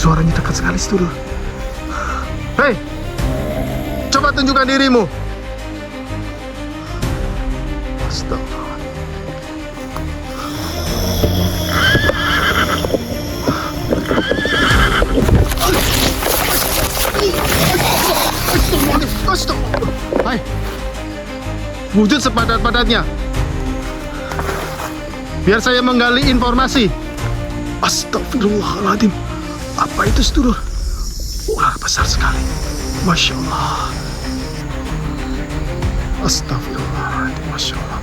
Suaranya dekat sekali, sedulur. Hei, coba tunjukkan dirimu. Astaga. Hai, wujud sepadat-padatnya. Biar saya menggali informasi. Astagfirullahaladzim. Apa itu, sedulur? Wah, besar sekali. Masya Allah. Astagfirullahaladzim. Masya Allah.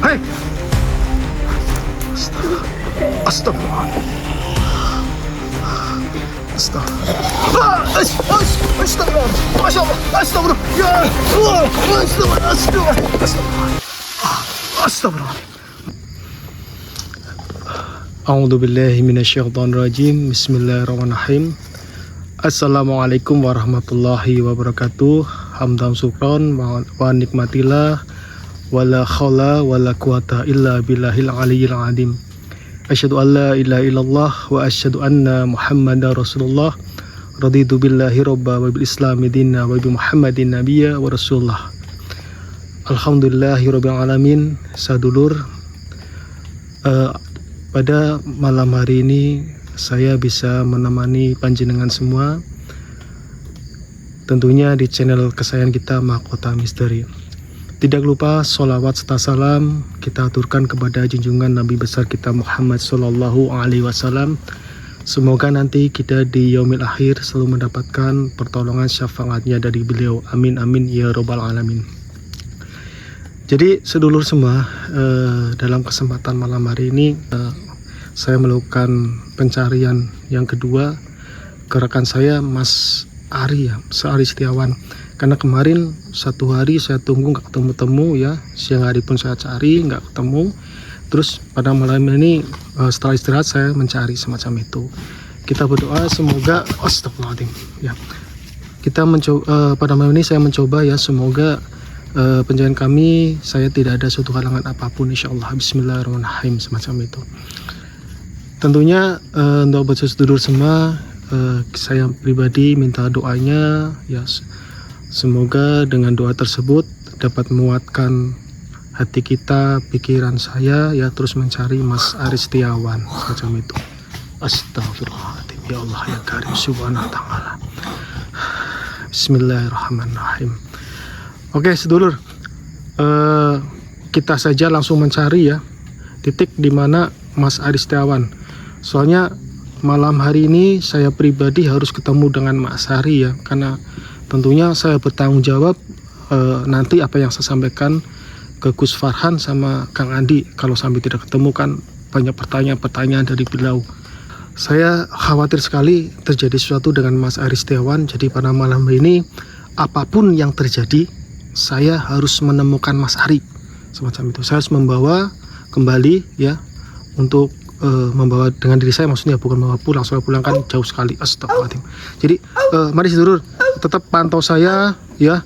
Hai. Astagfirullahaladzim. Astagfirullah. Masya Allah. Astagfirullah. Ya Allah. Astagfirullah. A'udzu billahi minasyaitonir rajim. Bismillahirrahmanirrahim. Assalamualaikum warahmatullahi wabarakatuh. Hamdan syukron wa nikmatillah wala haula wala quwata illa billahil aliyyil azim. Asyhadu an la ilaha illallah wa asyhadu anna Muhammadar Rasulullah. Raditu billahi robba wa bil islami dinna wa bi Muhammadin nabiyya wa rasulullah. Alhamdulillahirabbil alamin. Sadulur, pada malam hari ini saya bisa menemani panjenengan semua, tentunya di channel kesayangan kita Mahkota Misteri. Tidak lupa sholawat serta salam kita aturkan kepada junjungan Nabi besar kita Muhammad Sallallahu Alaihi Wasallam. Semoga nanti kita di yaumil akhir selalu mendapatkan pertolongan syafaatnya dari beliau. Amin amin ya robbal alamin. Jadi sedulur semua, dalam kesempatan malam hari ini saya melakukan pencarian yang kedua ke rekan saya Mas Ari ya, Ari Setiawan. Karena kemarin satu hari saya tunggu nggak ketemu-temu ya, siang hari pun saya cari nggak ketemu. Terus pada malam ini setelah istirahat saya mencari semacam itu. Kita berdoa semoga astagfirullahaladzim ya. Kita mencoba pada malam ini saya mencoba ya, semoga pencarian kami saya tidak ada suatu halangan apapun insyaallah. Bismillahirrahmanirrahim semacam itu. Tentunya untuk sedulur semua, saya pribadi minta doanya ya, semoga dengan doa tersebut dapat menguatkan hati kita, pikiran saya ya, terus mencari Mas Ari Setiawan semacam itu. Astagfirullahaladzim ya Allah ya Karim subhanahu wa ta'ala. Bismillahirrahmanirrahim. Oke sedulur, kita saja langsung mencari ya titik di mana Mas Ari Setiawan. Soalnya malam hari ini saya pribadi harus ketemu dengan Mas Ari ya, karena tentunya saya bertanggung jawab nanti apa yang saya sampaikan ke Gus Farhan sama Kang Andi. Kalau sampai tidak ketemu kan banyak pertanyaan-pertanyaan dari beliau. Saya khawatir sekali terjadi sesuatu dengan Mas Ari Setiawan. Jadi pada malam ini apapun yang terjadi, saya harus menemukan Mas Ari semacam itu. Saya harus membawa kembali ya, untuk membawa dengan diri saya, maksudnya bukan membawa pulang, soalnya pulang kan jauh sekali. Astagfirullahaladzim. Jadi mari sedulur tetap pantau saya ya,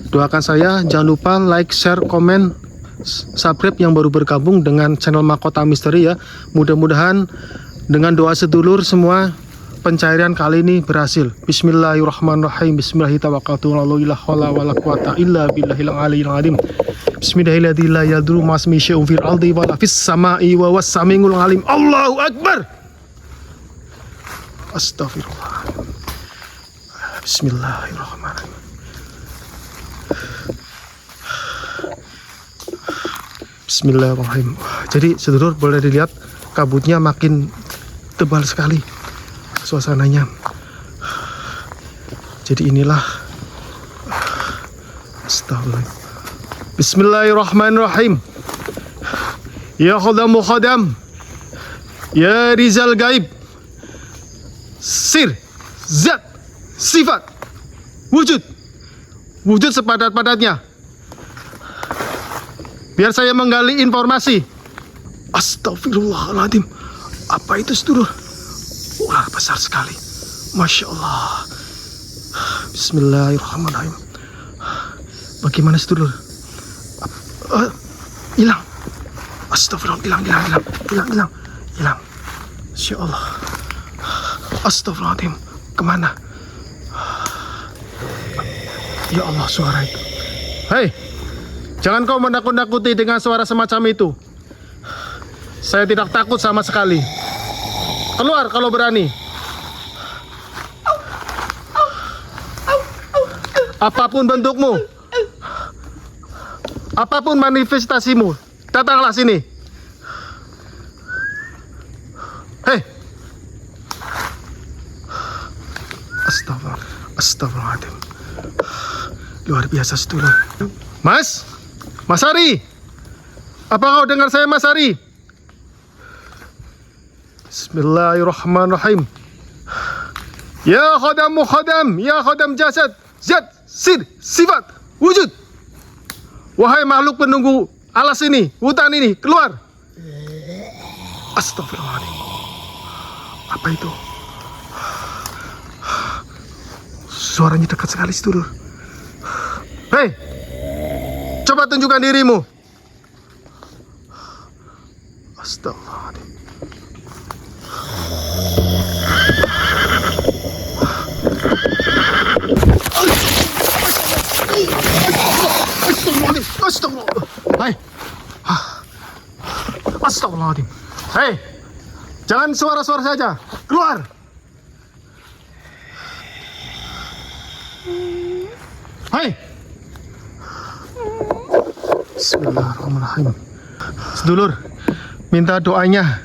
doakan saya, jangan lupa like, share, komen, subscribe yang baru bergabung dengan channel Mahkota Misteri ya. Mudah-mudahan dengan doa sedulur semua pencarian kali ini berhasil. Bismillahirrahmanirrahim. Bismillahirrahmanirrahim. Bismillahirrahmanirrahim. Allahu Akbar. Astagfirullah. Bismillahirrahmanirrahim. Bismillahirrahmanirrahim. Jadi sedulur boleh dilihat kabutnya makin tebal sekali suasananya. Jadi inilah. Astagfirullah. Bismillahirrahmanirrahim. Ya khadamu khadam, ya rizal gaib, sir, zat, sifat, wujud sepadat-padatnya. Biar saya menggali informasi. Astagfirullahaladzim. Apa itu sedulur? Wah, besar sekali. Masya Allah. Bismillahirrahmanirrahim. Bagaimana sedulur? Hilang. Astagfirullah, hilang. Masya Allah. Astagfirullahaladzim. Kemana? Ya Allah, suara itu. Hei, jangan kau menakut-nakuti dengan suara semacam itu. Saya tidak takut sama sekali. Keluar kalau berani. Apapun bentukmu, apapun manifestasimu, datanglah sini. Hei. Astagfirullahaladzim. Luar biasa, sedulur. Mas Ari, apa kau dengar saya, Mas Ari? Bismillahirrahmanirrahim. Ya khodam, ya khodam jasad, zat, sir, sifat, wujud. Wahai makhluk penunggu alas ini, hutan ini, keluar. Astagfirullahaladzim. Apa itu? Suaranya dekat sekali, sedulur. Hei, coba tunjukkan dirimu. Astagfirullahaladzim. Astagfirullahaladzim. Astagfirullahaladzim. Hei, jangan suara-suara saja. Keluar. Hai. Bismillahirrahmanirrahim. Sedulur, minta doanya,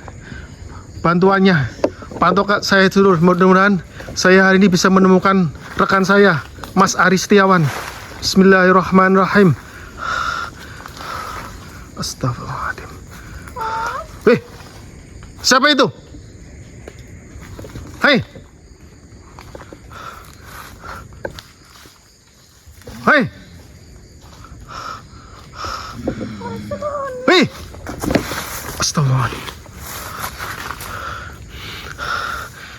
bantuannya. Pantau saya, sedulur. Mudah-mudahan saya hari ini bisa menemukan rekan saya, Mas Ari Setiawan. Bismillahirrahmanirrahim. Astagfirullahaladzim. Siapa itu? Hai. Hai. Hei. Astagfirullahaladzim.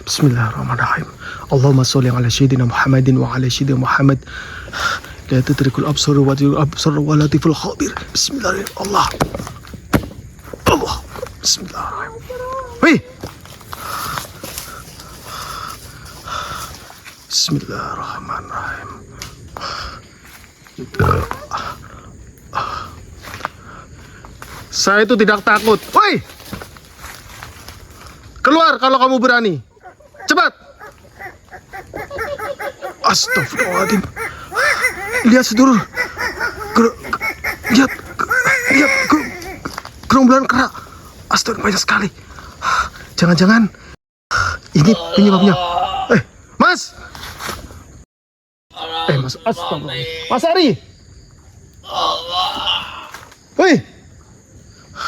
Bismillahirrahmanirrahim. Allahumma sholli ala sayyidina Muhammadin wa ala sayyidina Muhammad. La tudrikul absar wa tudrikul absar wa latiful khabir. Bismillahirrahmanirrahim. Allah. Bismillahirrahmanirrahim. Hei. Bismillahirrahmanirrahim. Saya itu tidak takut. Woi, keluar kalau kamu berani. Cepat. Astagfirullahaladzim. Lihat, sedulur. Lihat gerombolan kera. Astagfirullah, banyak sekali. Jangan-jangan ini penyebabnya. Mas. Mas. Astagfirullah. Mas Ari. Woi.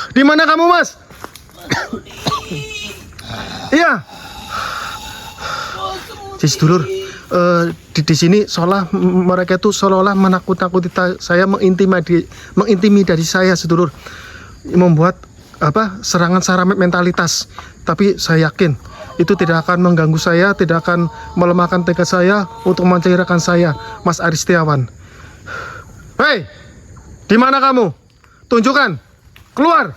Di mana kamu, Mas? Iya. Jadi, sedulur, di sini seolah mereka itu seolah-olah menakut-nakuti saya, mengintimidasi saya, sedulur, membuat serangan mentalitas. Tapi saya yakin itu tidak akan mengganggu saya, tidak akan melemahkan tekad saya untuk mencari rekan saya, Mas Ari Setiawan. Hei, di mana kamu? Tunjukkan, keluar.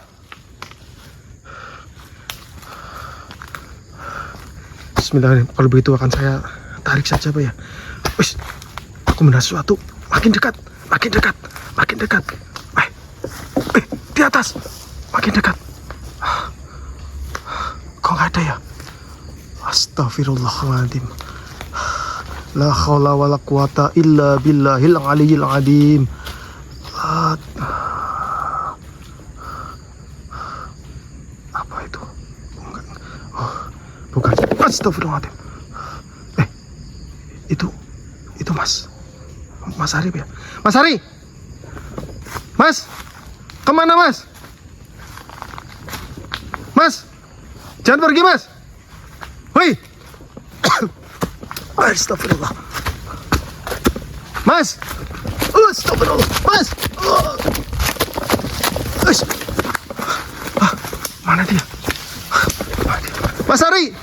Bismillahirrahmanirrahim. Kalau begitu akan saya tarik saja, Pak ya. Wis, aku mendengar sesuatu. Makin dekat, makin dekat, makin dekat. Di atas, makin dekat. Kok nggak ada ya? Astaghfirullahaladzim. La haula wala quwata illa billahil aliyyil azim. Apa itu? Oh, bukan. Astagfirullahaladzim. Itu Mas Ari ya? Mas Ari! Mas! Kemana, Mas? Mas! Jangan pergi, Mas! Woi! Astagfirullah. Mas! Astagfirullah. Mas! Mana dia? Mas Ari!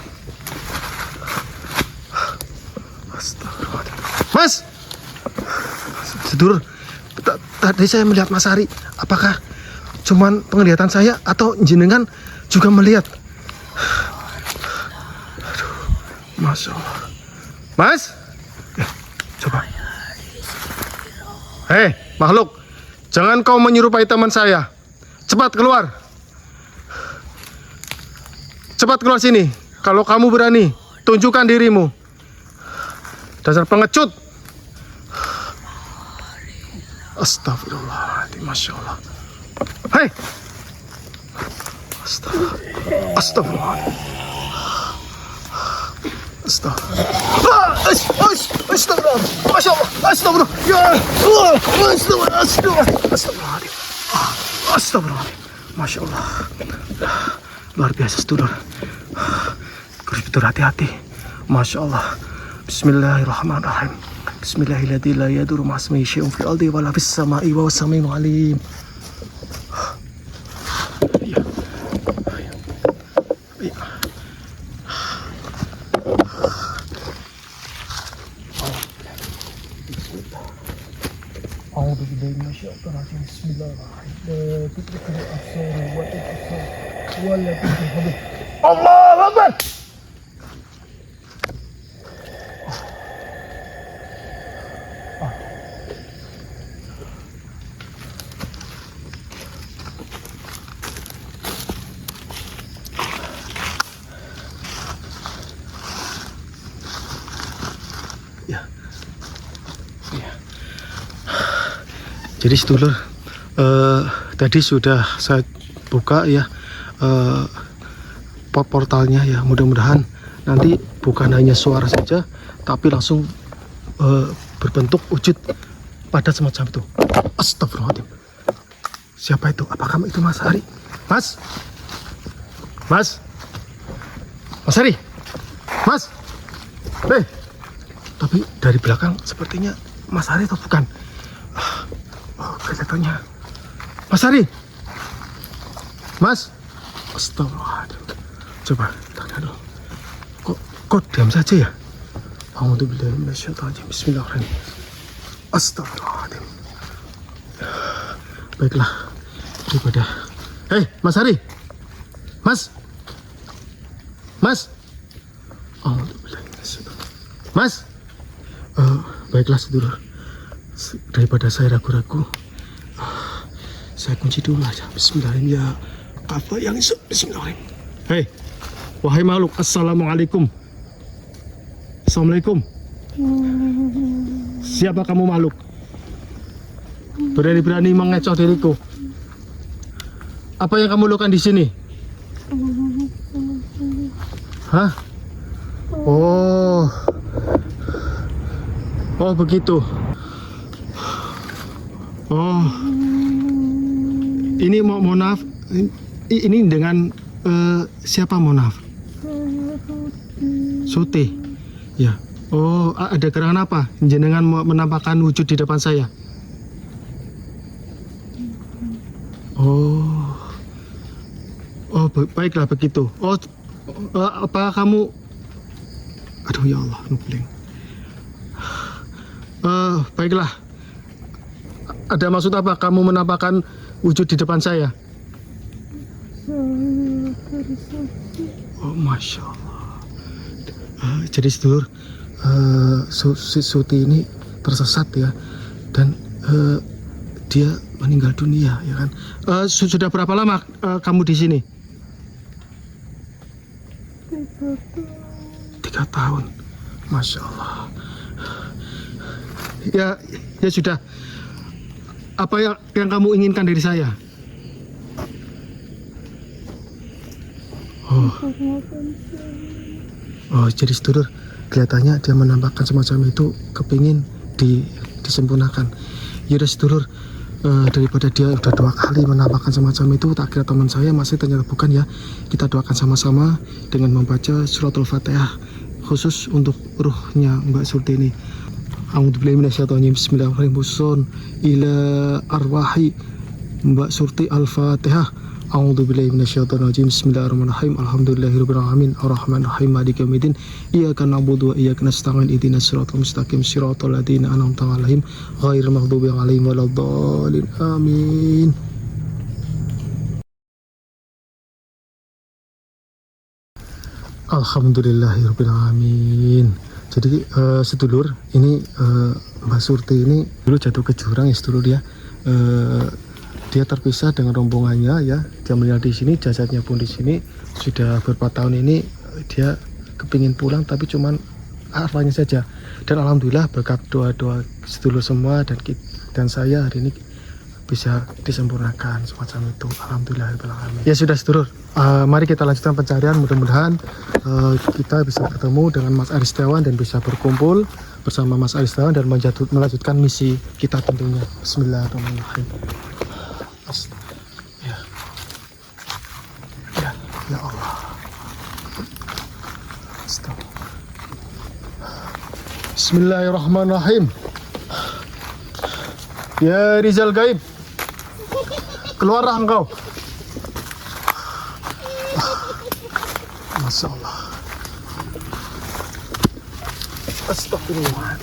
Astagfirullah. Mas! Sedulur, tadi saya melihat Mas Ari. Apakah cuman penglihatan saya atau jenengan juga melihat? Masya Allah. Mas? Coba. Hei, makhluk. Jangan kau menyerupai teman saya. Cepat keluar. Cepat keluar sini. Kalau kamu berani, tunjukkan dirimu. Dasar pengecut. Astagfirullahaladzim. Masya Allah. Hei. Astagfirullahaladzim. Astagfirullah. Masya Allah. Astagfirullah. Ya Allah. Astagfirullahaladzim. Astagfirullahaladzim. Masya Allah. Luar biasa sedulur. Harus betul hati-hati. Masya Allah. Bismillahirrahmanirrahim. Bismillahirrahmanirrahim. La yadurru ma'asmihi syai'un fil ardi wala fis sama'i wa huwas samiul alim. Allahu Akbar. Jadi sedulur, tadi sudah saya buka ya portalnya ya. Mudah-mudahan nanti bukan hanya suara saja, tapi langsung berbentuk wujud padat semacam itu. Astagfirullahaladzim. Siapa itu? Apakah itu Mas Hari? Mas? Mas? Mas Hari? Mas? Tapi dari belakang sepertinya Mas Hari atau bukan? Oh, kelihatannya Mas Hari. Mas? Astagfirullahaladzim. Coba tanya dulu. Kok diam saja ya? A'udzubillahi minasyaitonir rajim. Bismillahirrahmanirrahim. Astagfirullahaladzim. Baiklah, daripada Mas Hari. Mas? A'udzubillahi minasyaitonir rajim. Mas? Baiklah sedulur, daripada saya ragu-ragu, saya kunci dulu aja. Bismillahirrahmanirrahim. Ya apa yang isu? Bismillahirrahmanirrahim. Wahai makhluk, assalamualaikum. Assalamualaikum. Siapa kamu makhluk? Berani-berani mengecoh diriku. Apa yang kamu lakukan di sini? Hah? Oh begitu. Oh, ini mohon maaf. Ini dengan siapa mohon maaf? Suti. Ya. Oh, ada gerangan apa? Jenengan menampakkan wujud di depan saya. Oh, baiklah begitu. Oh, apa kamu? Aduh ya Allah, nubling. Baiklah. Ada maksud apa kamu menampakkan wujud di depan saya? Oh, Masya Allah. Jadi sedulur, Suti ini tersesat ya, dan dia meninggal dunia ya kan. Sudah berapa lama kamu di sini? 3 tahun. Masya Allah. Ya sudah. Apa yang kamu inginkan dari saya? Oh, jadi sedulur, kelihatannya dia menampakkan semacam itu, kepingin disempurnakan. Ya udah sedulur, daripada dia udah 2 kali menampakkan semacam itu, tak kira teman saya masih ternyata bukan ya. Kita doakan sama-sama dengan membaca suratul Fatihah khusus untuk ruhnya Mbak Surti ini. A'udzubillahi minasyaitonir rajim. Bismillahirrahmanirrahim. Ila arwahi Mbak Surti Al-Fatihah. A'udzubillahi minasyaitonir rajim. Bismillahirrahmanirrahim. Alhamdulillahirabbil alamin. Arrahmanirrahim. Maliki yaumiddin. Iyyaka na'budu wa iyyaka nasta'in. Ihdinas siratal mustaqim. Siratal ladzina an'amta 'alaihim ghairil maghdubi 'alaihim waladdallin. Amin. Alhamdulillahirabbil alamin. Jadi sedulur, ini Mbak Surti ini dulu jatuh ke jurang ya sedulur ya. Dia terpisah dengan rombongannya ya. Dia meninggal di sini, jasadnya pun di sini. Sudah beberapa tahun ini dia kepingin pulang tapi cuman arwahnya saja. Dan alhamdulillah berkat doa-doa sedulur semua dan saya hari ini bisa disempurnakan semacam itu. Alhamdulillah. Ya sudah sedulur, mari kita lanjutkan pencarian. Mudah-mudahan kita bisa ketemu dengan Mas Aris Setiawan dan bisa berkumpul bersama Mas Aris Setiawan dan melanjutkan misi kita tentunya. Bismillahirrahmanirrahim. Ya, ya, ya Allah. Bismillahirrahmanirrahim. Ya Rizal Gaib, keluarlah engkau. Masya Allah. Astagfirullah.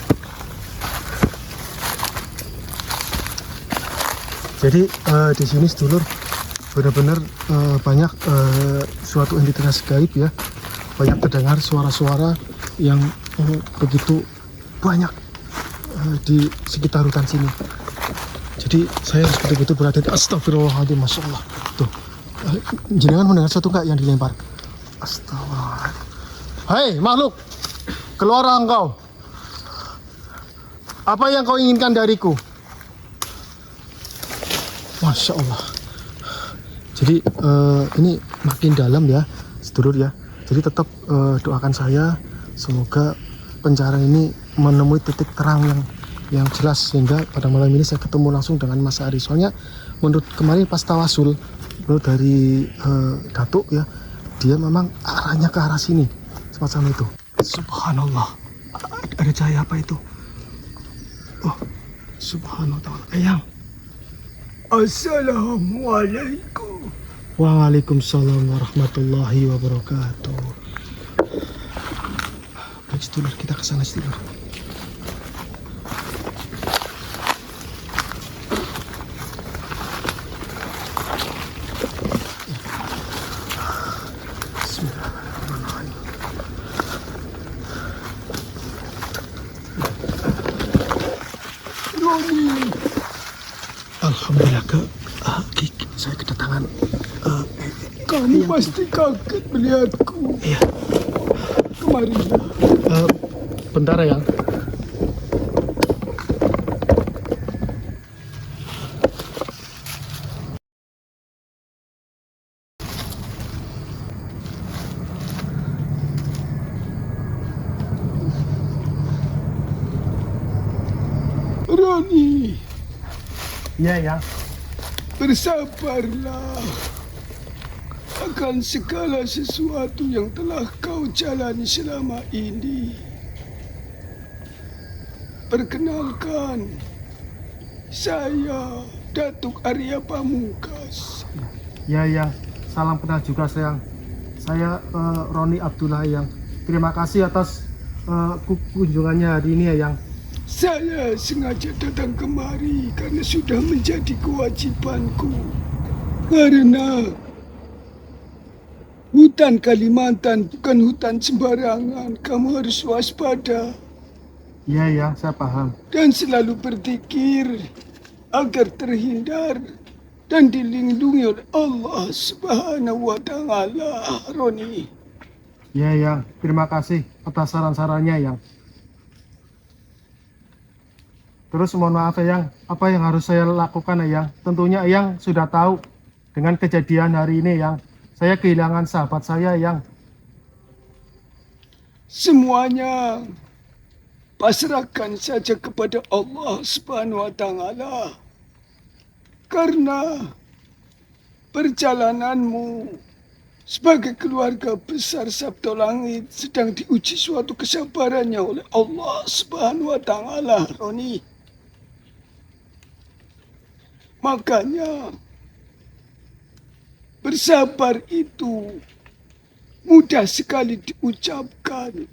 Jadi di sini sedulur benar-benar banyak suatu entitas gaib ya. Banyak terdengar suara-suara yang begitu banyak di sekitar hutan sini. Jadi saya harus betul-betul berhati-hati. Astagfirullahaladzim, Masya Allah. Tuh, jenengan mendengar satu enggak yang dilempar? Astagfirullahaladzim. Hai makhluk, keluarlah engkau. Apa yang kau inginkan dariku? Masya Allah. Jadi ini makin dalam ya, sedulur ya. Jadi tetap doakan saya, semoga pencarian ini menemui titik terang yang jelas sehingga pada malam ini saya ketemu langsung dengan Mas Ari. Soalnya menurut kemarin pas tawasul menurut dari Datuk ya, dia memang arahnya ke arah sini semacam itu. Subhanallah, ada cahaya apa itu? Oh, subhanallah. Eyang. Assalamualaikum. Waalaikumsalam warahmatullahi wabarakatuh. Baik sedulur, kita ke sana sedulur. Alhamdulillah saya kedatangan. Kamu pasti kaget melihatku. Iya. Kemarilah. Bentar ya. Roni, Iya ya. bersabarlah akan segala sesuatu yang telah kau jalani selama ini. Perkenalkan, saya Datuk Arya Pamungkas. Ya yang salam kenal juga sayang. Saya Roni Abdullah yang terima kasih atas kunjungannya hari ini ya yang. Saya sengaja datang kemari karena sudah menjadi kewajibanku. Karena hutan Kalimantan bukan hutan sembarangan. Kamu harus waspada. Iya ya, saya paham. Dan selalu berpikir agar terhindar dan dilindungi oleh Allah Subhanahu wa Ta'ala, Roni. Iya yang, terima kasih atas saran-sarannya yang. Terus mohon maaf Eyang, apa yang harus saya lakukan Eyang? Tentunya Eyang sudah tahu dengan kejadian hari ini yang saya kehilangan sahabat saya yang. Semuanya pasrahkan saja kepada Allah Subhanahu wa Ta'ala. Karena perjalananmu sebagai keluarga besar Sabto Langit sedang diuji suatu kesabarannya oleh Allah Subhanahu wa Ta'ala, Roni. Makanya bersabar itu mudah sekali diucapkan,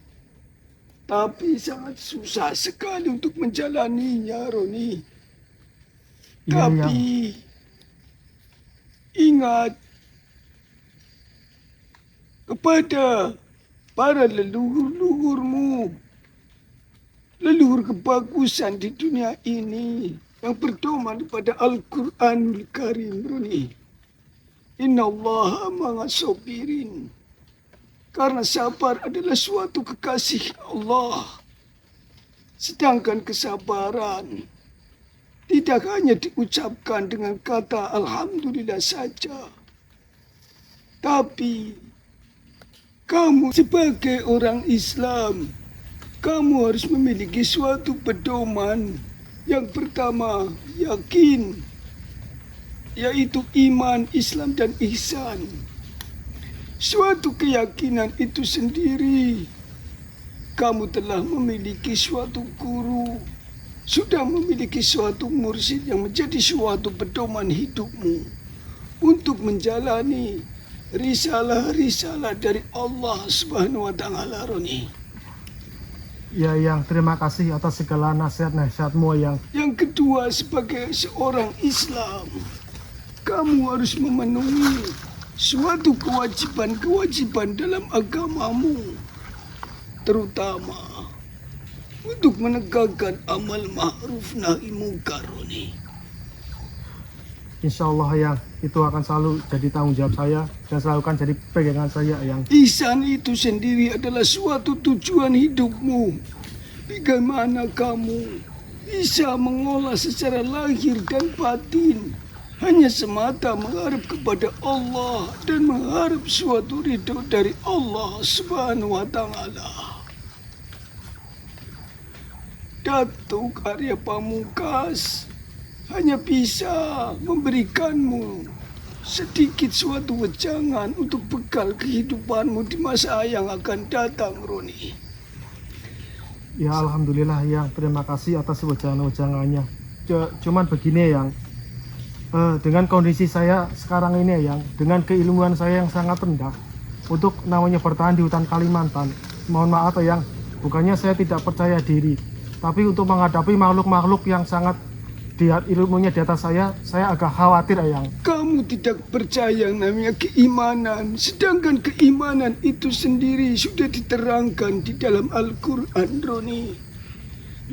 tapi sangat susah sekali untuk menjalaninya, Roni. Iya, Tapi ingat, kepada para leluhur-leluhurmu, leluhur kebagusan di dunia ini yang berdoman pada Al-Quranul Karim, Roni. Inna Allah ma'a sabirin. Karena sabar adalah suatu kekasih Allah. Sedangkan kesabaran tidak hanya diucapkan dengan kata Alhamdulillah saja. Tapi kamu sebagai orang Islam, kamu harus memiliki suatu pedoman. Yang pertama, yakin, yaitu iman, Islam, dan ihsan. Suatu keyakinan itu sendiri, kamu telah memiliki suatu guru, sudah memiliki suatu mursyid yang menjadi suatu pedoman hidupmu untuk menjalani risalah-risalah dari Allah Subhanahu wa Ta'ala, Roni. Ya, Yang, terima kasih atas segala nasihat-nasihatmu, Yang. Yang kedua, sebagai seorang Islam, kamu harus memenuhi suatu kewajiban-kewajiban dalam agamamu, terutama untuk menegakkan amal ma'ruf nahi munkar, Roni. Insya Allah, Yang, itu akan selalu jadi tanggung jawab saya dan selalu akan jadi pegangan saya, Yang. Ihsan itu sendiri adalah suatu tujuan hidupmu. Bagaimana kamu bisa mengolah secara lahir dan batin hanya semata mengharap kepada Allah dan mengharap suatu ridho dari Allah Subhanahu wa Ta'ala. Datuk Arya Pamungkas hanya bisa memberikanmu sedikit suatu wejangan untuk bekal kehidupanmu di masa yang akan datang, Roni. Ya, Alhamdulillah, Yang. Terima kasih atas wejangan-wejangannya. Cuman begini, Yang. Dengan kondisi saya sekarang ini, Yang, dengan keilmuan saya yang sangat rendah untuk namanya bertahan di hutan Kalimantan, mohon maaf, Yang, bukannya saya tidak percaya diri, tapi untuk menghadapi makhluk-makhluk yang sangat ilmunya di atas saya agak khawatir, Yang. Kamu tidak percaya yang namanya keimanan, sedangkan keimanan itu sendiri sudah diterangkan di dalam Al-Quran, Roni.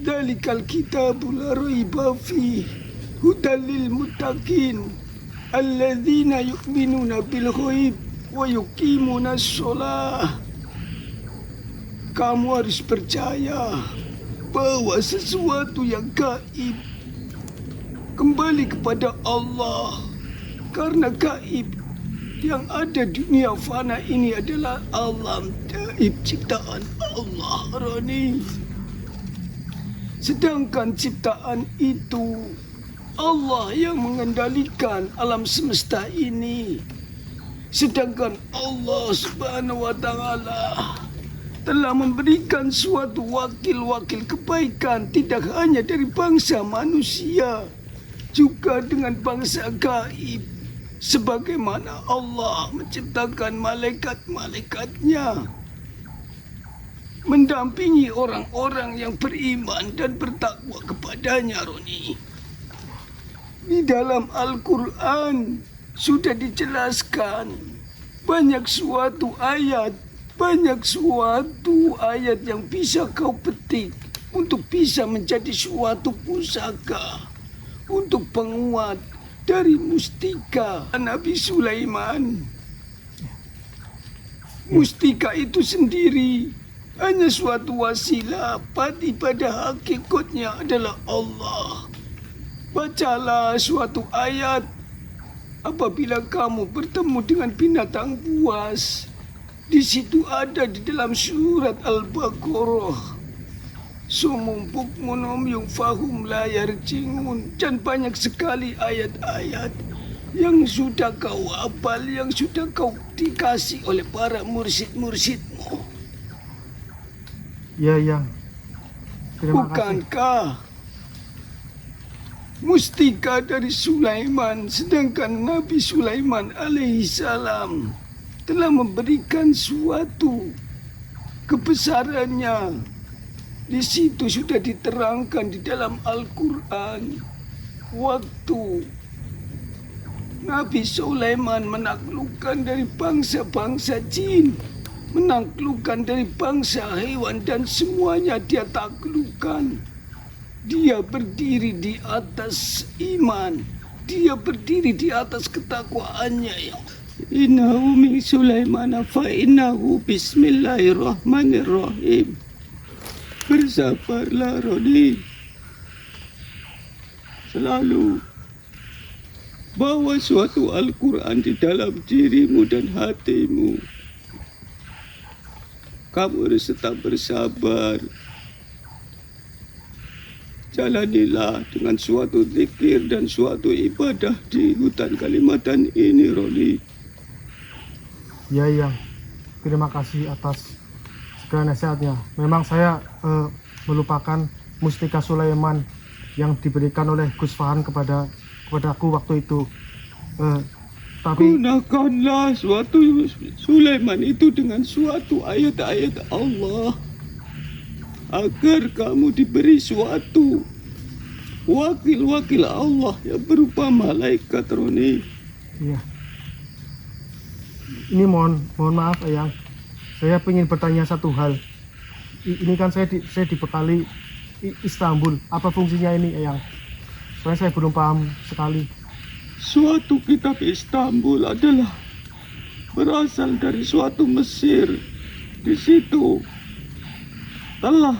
Dalikal kitabul la raiba fihi hudal lil muttaqin alladzina yu'minuna bil ghaib wa yuqimuna shalah. Kamu harus percaya bahwa sesuatu yang gaib kembali kepada Allah, karena gaib yang ada di dunia fana ini adalah alam gaib ciptaan Allah, Roni. Sedangkan ciptaan itu Allah yang mengendalikan alam semesta ini. Sedangkan Allah Subhanahu wa Ta'ala telah memberikan suatu wakil-wakil kebaikan tidak hanya dari bangsa manusia, juga dengan bangsa gaib. Sebagaimana Allah menciptakan malaikat-malaikatnya mendampingi orang-orang yang beriman dan bertakwa kepadanya, Roni. Di dalam Al-Quran sudah dijelaskan banyak suatu ayat yang bisa kau petik untuk bisa menjadi suatu pusaka untuk penguat dari mustika Nabi Sulaiman. Mustika itu sendiri hanya suatu wasilah, tapi pada hakikatnya adalah Allah. Bacalah suatu ayat apabila kamu bertemu dengan binatang buas. Di situ ada di dalam surat Al-Baqarah. Sumum bukmun umyun fahum la yarji'un. Dan banyak sekali ayat-ayat yang sudah kau hafal, yang sudah kau dikasih oleh para mursyid-mursyidmu. Ya, Yang. Terima kasih. Bukankah mustika dari Sulaiman, sedangkan Nabi Sulaiman alaihissalam telah memberikan suatu kebesarannya. Di situ sudah diterangkan di dalam Al-Quran waktu Nabi Sulaiman menaklukkan dari bangsa-bangsa jin menaklukkan dari bangsa hewan dan semuanya dia taklukkan. Dia berdiri di atas iman, dia berdiri di atas ketakwaannya ya. Innahu min Sulaiman fa innahu bismillahirrahmanirrahim. Bersabarlah Roni. Selalu bawa suatu Al-Quran di dalam dirimu dan hatimu. Kamu harus tetap bersabar. Jalanilah dengan suatu zikir dan suatu ibadah di hutan Kalimantan ini, Roni. Ya yang, terima kasih atas segala nasihatnya. Memang saya melupakan mustika Sulaiman yang diberikan oleh Gus Farhan kepadaku waktu itu. Tapi gunakanlah suatu Sulaiman itu dengan suatu ayat-ayat Allah agar kamu diberi suatu wakil-wakil Allah yang berupa malaikat, Roni. iya. Ini mohon maaf Eyang. Saya ingin bertanya satu hal. Ini kan saya dibekali Istanbul. Apa fungsinya ini Eyang? Soalnya saya belum paham sekali. Suatu kitab Istanbul adalah berasal dari suatu Mesir. Di situ telah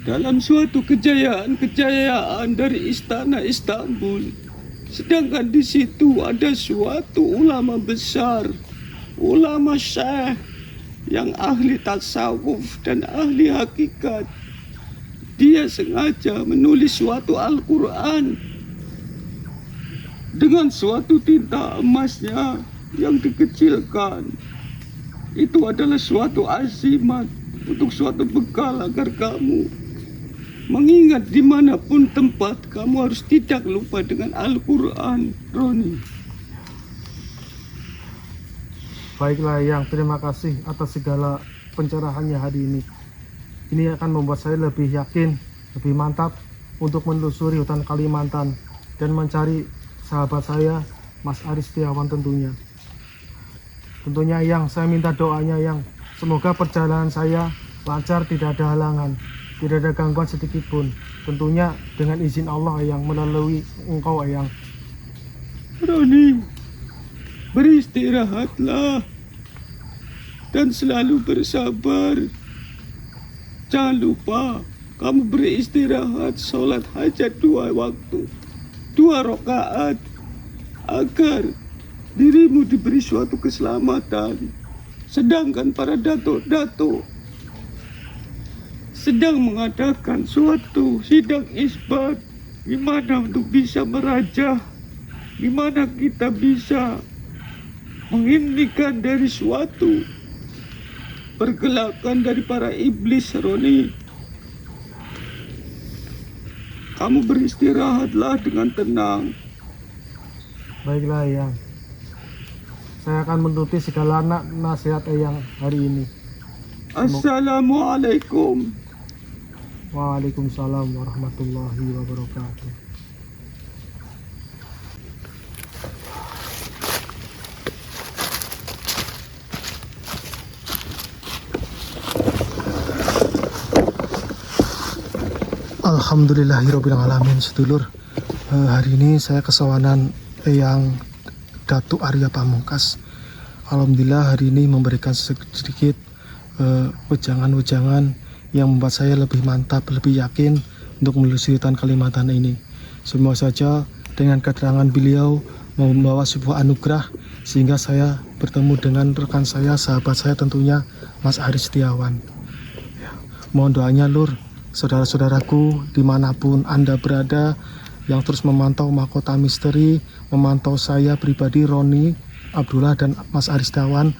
dalam suatu kejayaan dari istana Istanbul. Sedangkan di situ ada suatu ulama besar, ulama syekh yang ahli tasawuf dan ahli hakikat. Dia sengaja menulis suatu Al-Quran dengan suatu tinta emasnya yang dikecilkan. Itu adalah suatu azimat untuk suatu bekal agar kamu mengingat dimanapun tempat, kamu harus tidak lupa dengan Al-Quran, Roni. Baiklah Eyang, terima kasih atas segala pencerahannya hari ini. Ini akan membuat saya lebih yakin, lebih mantap untuk menelusuri hutan Kalimantan dan mencari sahabat saya, Mas Aris Setiawan tentunya. Tentunya Eyang, saya minta doanya Eyang. Semoga perjalanan saya lancar, tidak ada halangan, tidak ada gangguan sedikit pun. Tentunya dengan izin Allah Eyang, melalui engkau Eyang. Roni, beristirahatlah dan selalu bersabar. Jangan lupa kamu beristirahat, sholat hajat 2 waktu, 2 rakaat, agar dirimu diberi suatu keselamatan. Sedangkan para datuk-datuk sedang mengadakan suatu sidang isbat, gimana untuk bisa merajah, gimana kita bisa menghentikan dari suatu pergelakan dari para iblis, Roni. Kamu beristirahatlah dengan tenang. Baiklah Eyang, saya akan menuruti segala nasihat Eyang hari ini. Assalamualaikum. Waalaikumsalam warahmatullahi wabarakatuh. Alhamdulillahirrabbilalamin. Sedulur, hari ini saya kesawanan Eyang Datuk Arya Pamungkas. Alhamdulillah hari ini memberikan sedikit wejangan-wejangan yang membuat saya lebih mantap, lebih yakin untuk menelusuri hutan Kalimantan ini. Semoga saja dengan keterangan beliau membawa sebuah anugerah sehingga saya bertemu dengan rekan saya, sahabat saya tentunya, Mas Aris Setiawan. Ya, mohon doanya Lur, saudara-saudaraku dimanapun Anda berada yang terus memantau Mahkota Misteri, memantau saya pribadi, Roni, Abdullah dan Mas Aris Setiawan.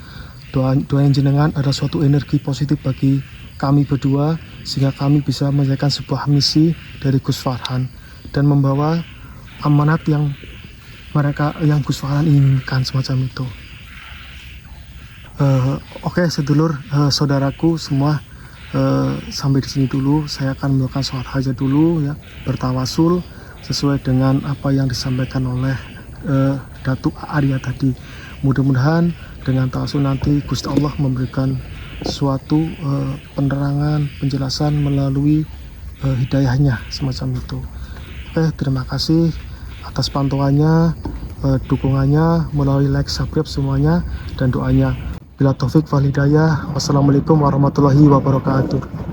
Doa yang jenengan adalah suatu energi positif bagi kami berdua sehingga kami bisa menyelesaikan sebuah misi dari Gus Farhan dan membawa amanat yang Gus Farhan inginkan semacam itu. Oke, sedulur, saudaraku semua, sampai di sini dulu. Saya akan melakukan sholat hajat dulu ya, bertawasul sesuai dengan apa yang disampaikan oleh Datuk Arya tadi. Mudah-mudahan dengan ta'assu nanti Gusti Allah memberikan suatu penerangan, penjelasan melalui hidayahnya semacam itu. Oke, terima kasih atas pantauannya, dukungannya melalui like, subscribe semuanya dan doanya. Bila taufik wal hidayah. Wassalamualaikum warahmatullahi wabarakatuh.